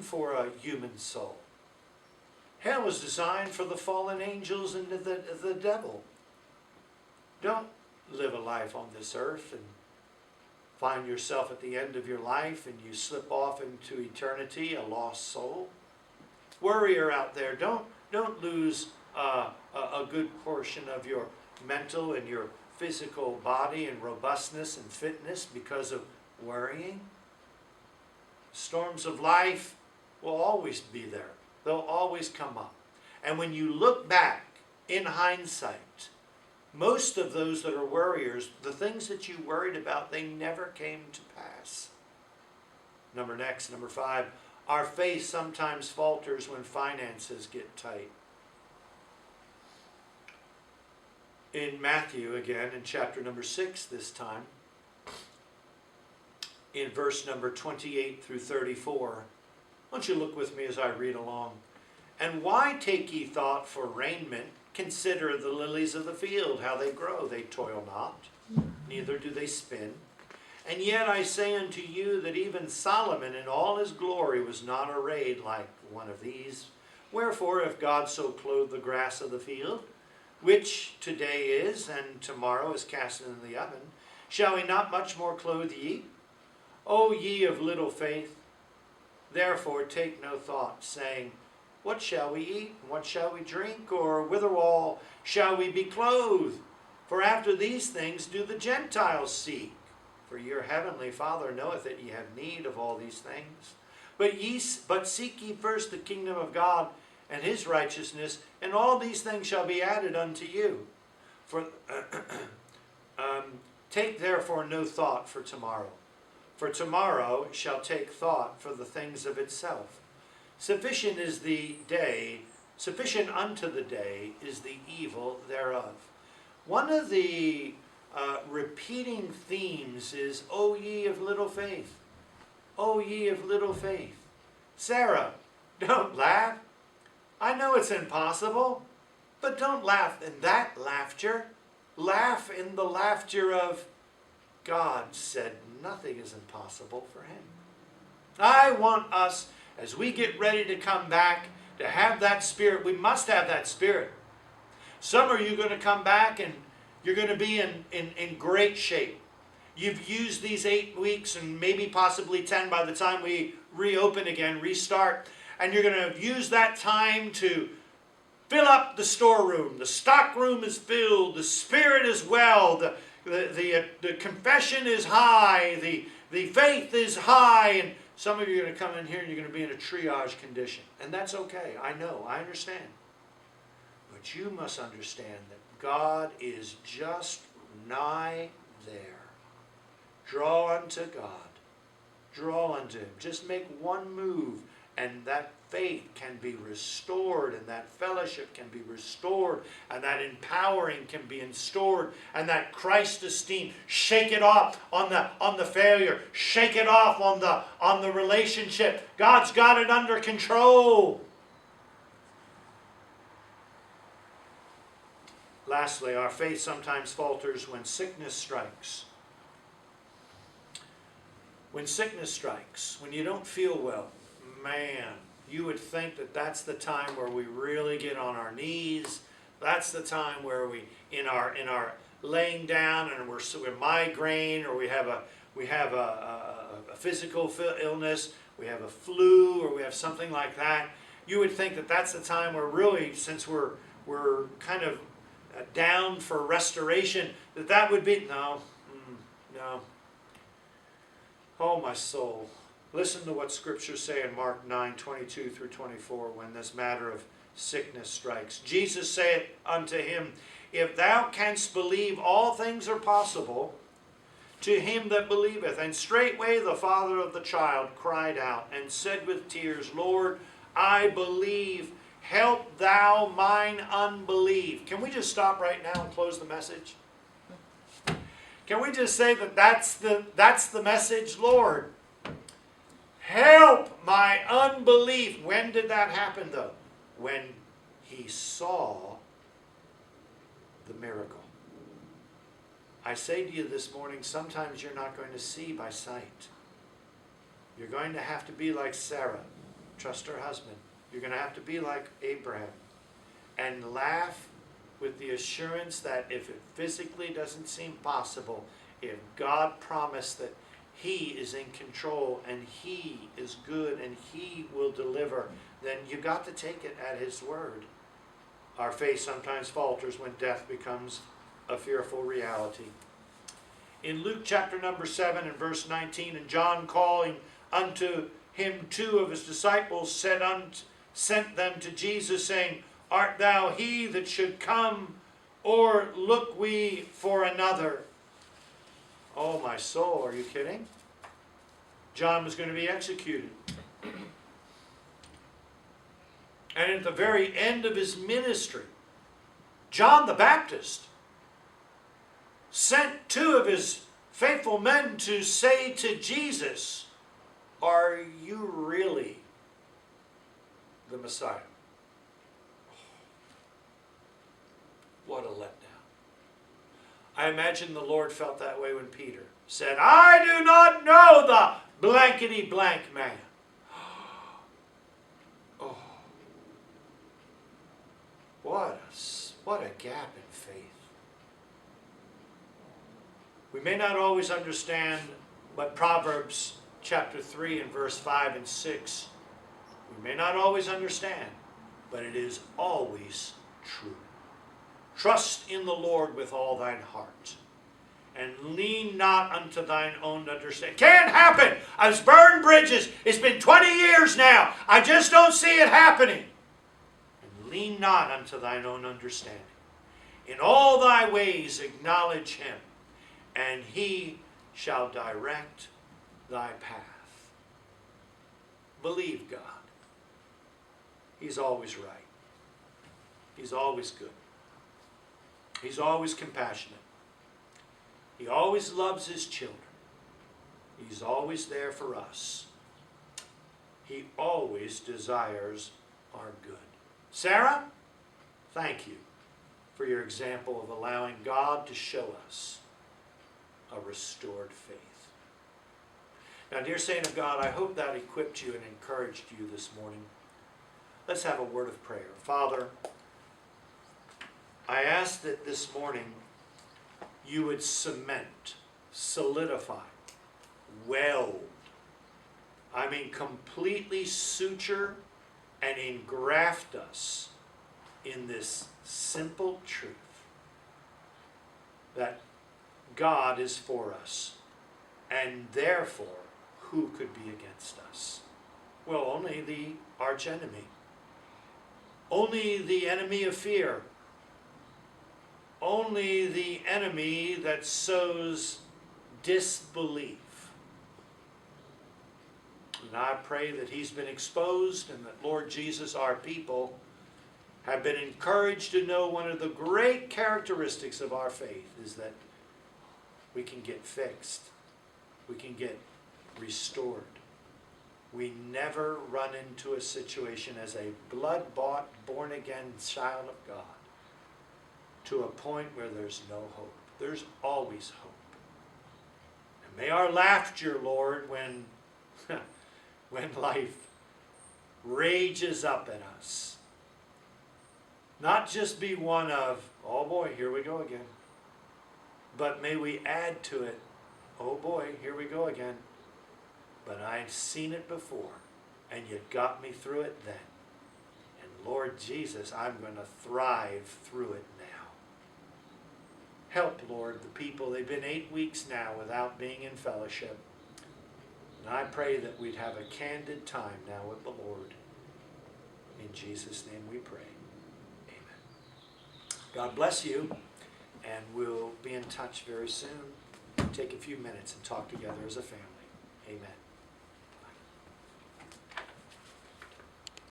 for a human soul. Hell was designed for the fallen angels and the devil. Don't live a life on this earth and find yourself at the end of your life and you slip off into eternity, a lost soul. Warrior out there, don't lose a good portion of your mental and your physical body and robustness and fitness because of worrying. Storms of life will always be there. They'll always come up. And when you look back in hindsight, most of those that are worriers, the things that you worried about, they never came to pass. Number 5, our faith sometimes falters when finances get tight. In Matthew, again, in chapter number 6 this time, in verse number 28 through 34, why don't you look with me as I read along. And why take ye thought for raiment? Consider the lilies of the field, how they grow. They toil not, neither do they spin. And yet I say unto you that even Solomon in all his glory was not arrayed like one of these. Wherefore, if God so clothe the grass of the field, which today is, and tomorrow is cast into the oven, shall he not much more clothe ye? O ye of little faith, therefore take no thought, saying, what shall we eat? And what shall we drink? Or withal shall we be clothed? For after these things do the Gentiles seek. For your heavenly Father knoweth that ye have need of all these things. But seek ye first the kingdom of God and his righteousness, and all these things shall be added unto you. Take therefore no thought for tomorrow. For tomorrow shall take thought for the things of itself. Sufficient unto the day is the evil thereof. One of the repeating themes is, O ye of little faith. O ye of little faith. Sarah, don't laugh. I know it's impossible, but don't laugh in that laughter. Laugh in the laughter of God said nothing is impossible for him. I want us, as we get ready to come back, to have that spirit. We must have that spirit. Some of you are going to come back and you're going to be in great shape. You've used these 8 weeks and maybe possibly 10 by the time we reopen again, restart. And you're going to use that time to fill up the storeroom. The stock room is filled. The spirit is well. The confession is high. The faith is high. And some of you are going to come in here and you're going to be in a triage condition. And that's okay. I know. I understand. But you must understand that God is just nigh there. Draw unto God. Draw unto him. Just make one move and that faith can be restored, and that fellowship can be restored, and that empowering can be restored, and that Christ esteem, shake it off on the failure, shake it off on the relationship. God's got it under control. Lastly, our faith sometimes falters when sickness strikes. When sickness strikes, when you don't feel well, man, you would think that that's the time where we really get on our knees. That's the time where we, in our laying down, and we're migraine, or we have a physical illness, we have a flu, or we have something like that. You would think that that's the time where really, since we're kind of down for restoration, that would be no. Oh, my soul. Listen to what scriptures say in Mark 9:22 through 24 when this matter of sickness strikes. Jesus saith unto him, if thou canst believe, all things are possible to him that believeth. And straightway the father of the child cried out and said with tears, Lord, I believe, help thou mine unbelief. Can we just stop right now and close the message? Can we just say that that's the message, Lord? Help my unbelief. When did that happen, though? When he saw the miracle. I say to you this morning, sometimes you're not going to see by sight. You're going to have to be like Sarah. Trust her husband. You're going to have to be like Abraham and laugh with the assurance that if it physically doesn't seem possible, if God promised that He is in control and He is good and He will deliver, then you got to take it at His word. Our faith sometimes falters when death becomes a fearful reality. In Luke chapter number 7 and verse 19, and John calling unto him 2 of his disciples sent them to Jesus, saying, Art thou he that should come, or look we for another? Oh, my soul, are you kidding? John was going to be executed. And at the very end of his ministry, John the Baptist sent 2 of his faithful men to say to Jesus, Are you really the Messiah? What a letdown. I imagine the Lord felt that way when Peter said, I do not know the blankety blank man. Oh, what a gap in faith. We may not always understand what Proverbs chapter 3 and verse 5 and 6, we may not always understand, but it is always true. Trust in the Lord with all thine heart, and lean not unto thine own understanding. Can't happen. I've burned bridges. It's been 20 years now. I just don't see it happening. And lean not unto thine own understanding. In all thy ways acknowledge Him, and He shall direct thy path. Believe God. He's always right. He's always good. He's always compassionate. He always loves His children. He's always there for us. He always desires our good. Sarah, thank you for your example of allowing God to show us a restored faith. Now, dear saint of God, I hope that equipped you and encouraged you this morning. Let's have a word of prayer. Father, I ask that this morning you would cement, solidify, weld, completely suture and engraft us in this simple truth that God is for us, and therefore, who could be against us? Well, only the archenemy. Only the enemy of fear. Only the enemy that sows disbelief. And I pray that he's been exposed, and that, Lord Jesus, our people have been encouraged to know one of the great characteristics of our faith is that we can get fixed. We can get restored. We never run into a situation as a blood-bought, born-again child of God to a point where there's no hope. There's always hope. And may our laughter, Lord, when life rages up at us, not just be one of, oh boy, here we go again, but may we add to it, oh boy, here we go again, but I've seen it before, and you got me through it then. And Lord Jesus, I'm going to thrive through it now. Help, Lord, the people. They've been 8 weeks now without being in fellowship. And I pray that we'd have a candid time now with the Lord. In Jesus' name we pray. Amen. God bless you, and we'll be in touch very soon. Take a few minutes and talk together as a family. Amen.